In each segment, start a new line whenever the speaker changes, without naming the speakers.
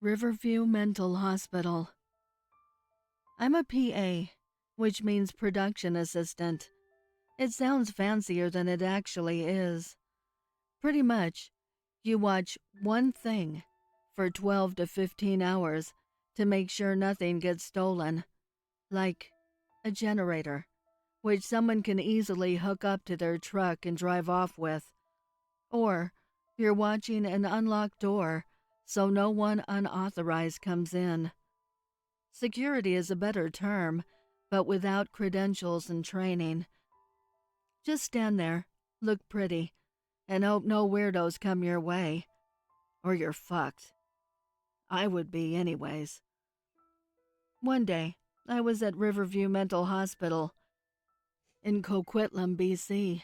Riverview Mental Hospital. I'm a PA, which means production assistant. It sounds fancier than it actually is. Pretty much, you watch one thing for 12 to 15 hours to make sure nothing gets stolen, like a generator, which someone can easily hook up to their truck and drive off with. Or you're watching an unlocked door so no one unauthorized comes in. Security is a better term, but without credentials and training. Just stand there, look pretty, and hope no weirdos come your way. Or you're fucked. I would be anyways. One day, I was at Riverview Mental Hospital in Coquitlam, BC.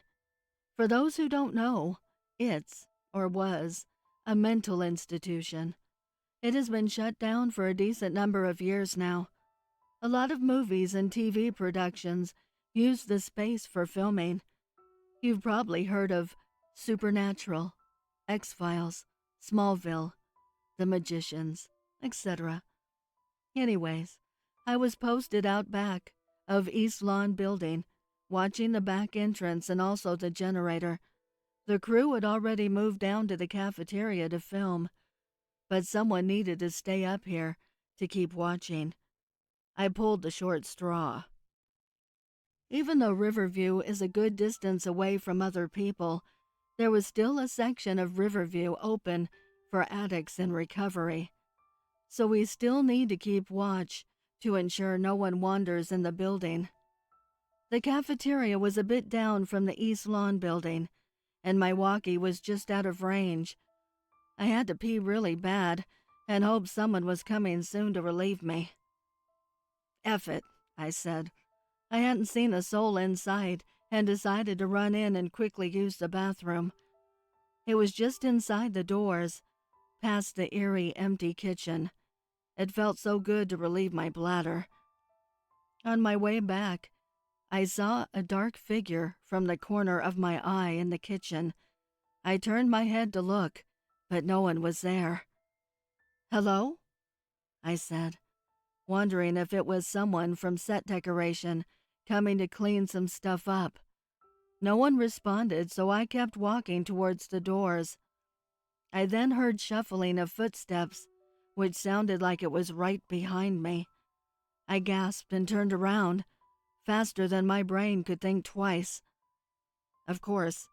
For those who don't know, it's, or was, a mental institution. It has been shut down for a decent number of years now. A lot of movies and TV productions use the space for filming. You've probably heard of Supernatural, X-Files, Smallville, The Magicians, etc. Anyways, I was posted out back of East Lawn Building, watching the back entrance and also the generator. The crew had already moved down to the cafeteria to film, but someone needed to stay up here to keep watching. I pulled the short straw. Even though Riverview is a good distance away from other people, there was still a section of Riverview open for addicts in recovery. So we still need to keep watch to ensure no one wanders in the building. The cafeteria was a bit down from the East Lawn building, and my walkie was just out of range. I had to pee really bad and hoped someone was coming soon to relieve me. F it, I said. I hadn't seen a soul inside and decided to run in and quickly use the bathroom. It was just inside the doors, past the eerie, empty kitchen. It felt so good to relieve my bladder. On my way back, I saw a dark figure from the corner of my eye in the kitchen. I turned my head to look, but no one was there. "Hello?" I said, wondering if it was someone from set decoration coming to clean some stuff up. No one responded, so I kept walking towards the doors. I then heard shuffling of footsteps, which sounded like it was right behind me. I gasped and turned around, faster than my brain could think twice. Of course,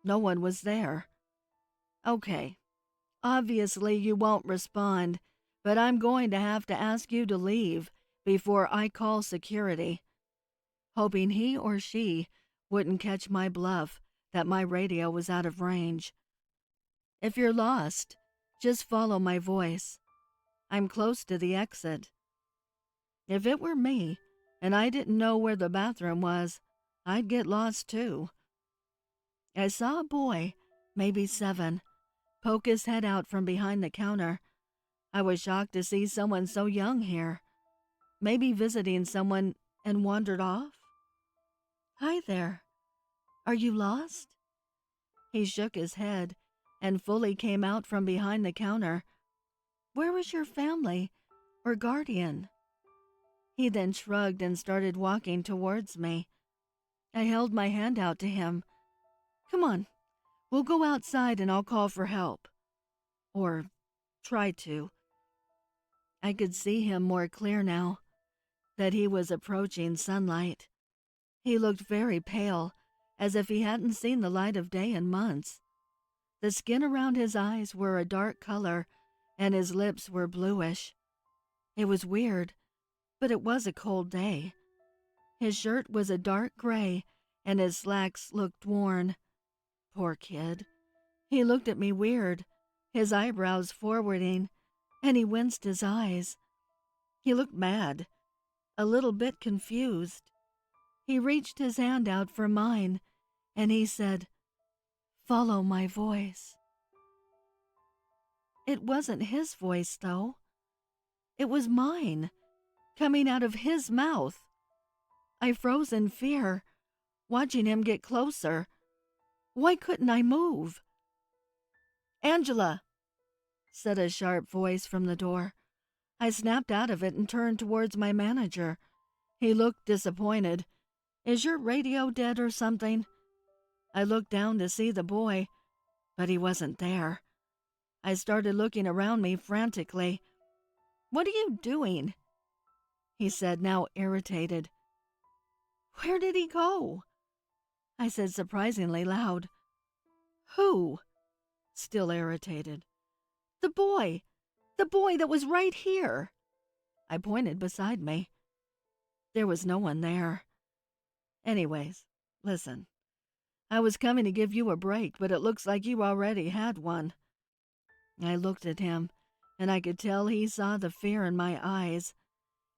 no one was there. Okay, obviously you won't respond, but I'm going to have to ask you to leave before I call security. Hoping he or she wouldn't catch my bluff that my radio was out of range. If you're lost, just follow my voice. I'm close to the exit. If it were me, and I didn't know where the bathroom was, I'd get lost too. I saw a boy, maybe 7, poke his head out from behind the counter. I was shocked to see someone so young here. Maybe visiting someone and wandered off? "Hi there. Are you lost?" He shook his head and fully came out from behind the counter. "Where was your family or guardian?" He then shrugged and started walking towards me. I held my hand out to him. "Come on, we'll go outside and I'll call for help." Or try to. I could see him more clear now, that he was approaching sunlight. He looked very pale, as if he hadn't seen the light of day in months. The skin around his eyes were a dark color, and his lips were bluish. It was weird, but it was a cold day. His shirt was a dark gray, and his slacks looked worn. Poor kid. He looked at me weird, his eyebrows forwarding, and he winced his eyes. He looked mad, a little bit confused. He reached his hand out for mine, and he said, "Follow my voice." It wasn't his voice, though. It was mine, coming out of his mouth. I froze in fear, watching him get closer. Why couldn't I move? "Angela!" said a sharp voice from the door. I snapped out of it and turned towards my manager. He looked disappointed. Is your radio dead or something? I looked down to see the boy, but he wasn't there. I started looking around me frantically. What are you doing? He said, now irritated. Where did he go? I said surprisingly loud. Who? Still irritated. The boy that was right here. I pointed beside me. There was no one there. Anyways, listen. I was coming to give you a break, but it looks like you already had one. I looked at him, and I could tell he saw the fear in my eyes.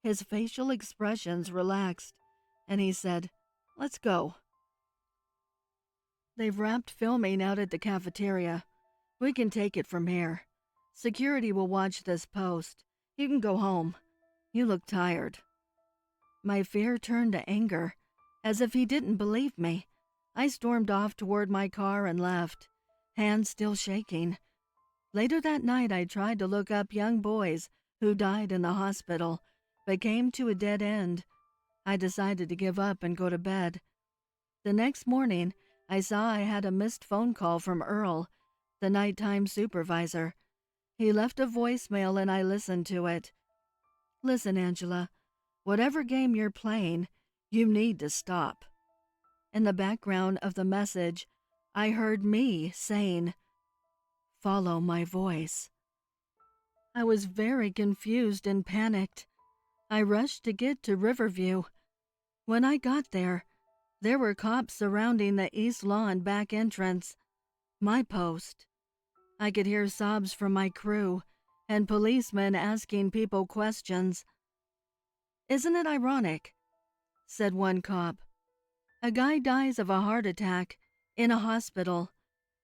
His facial expressions relaxed, and he said, Let's go. They've wrapped filming out at the cafeteria. We can take it from here. Security will watch this post. You can go home. You look tired. My fear turned to anger. As if he didn't believe me, I stormed off toward my car and left, hands still shaking. Later that night, I tried to look up young boys who died in the hospital, but came to a dead end. I decided to give up and go to bed. The next morning, I saw I had a missed phone call from Earl, the nighttime supervisor. He left a voicemail and I listened to it. Listen, Angela, whatever game you're playing, you need to stop. In the background of the message, I heard me saying, Follow my voice. I was very confused and panicked. I rushed to get to Riverview. When I got there were cops surrounding the east lawn back entrance, my post. I could hear sobs from my crew and policemen asking people questions. Isn't it ironic? Said one cop. A guy dies of a heart attack in a hospital,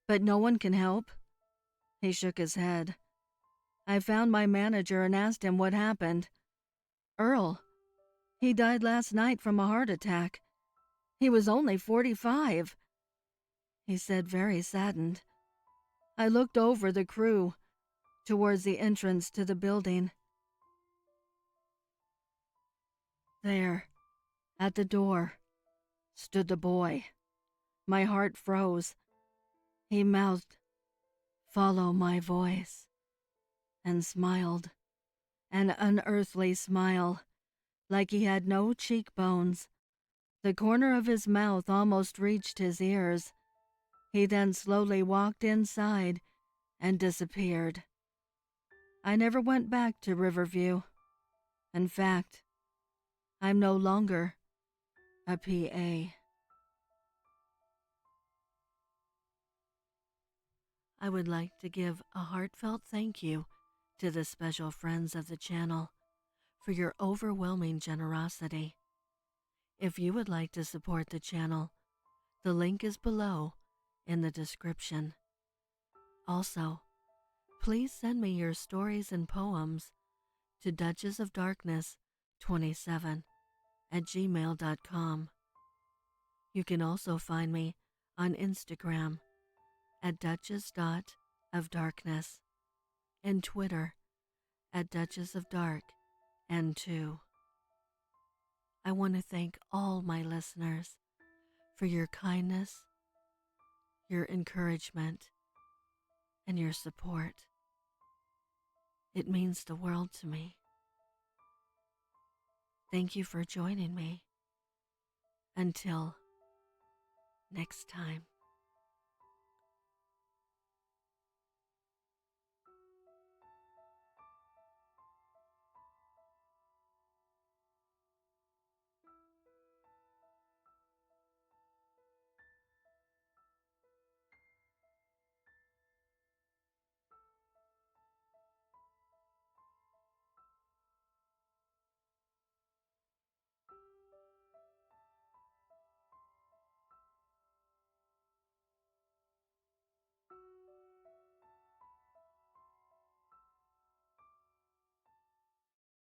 but no one can help. He shook his head. I found my manager and asked him what happened. Earl. He died last night from a heart attack. He was only 45. He said, very saddened. I looked over the crew, towards the entrance to the building. There, at the door, stood the boy. My heart froze. He mouthed, Follow my voice, and smiled, an unearthly smile, like he had no cheekbones. The corner of his mouth almost reached his ears. He then slowly walked inside and disappeared. I never went back to Riverview. In fact, I'm no longer a PA. I would like to give a heartfelt thank you to the special friends of the channel for your overwhelming generosity. If you would like to support the channel, the link is below in the description. Also, please send me your stories and poems to duchessofdarkness27@gmail.com. You can also find me on Instagram at duchess.ofdarkness and Twitter at duchessofdarkn2. I want to thank all my listeners for your kindness, your encouragement, and your support. It means the world to me. Thank you for joining me. Until next time.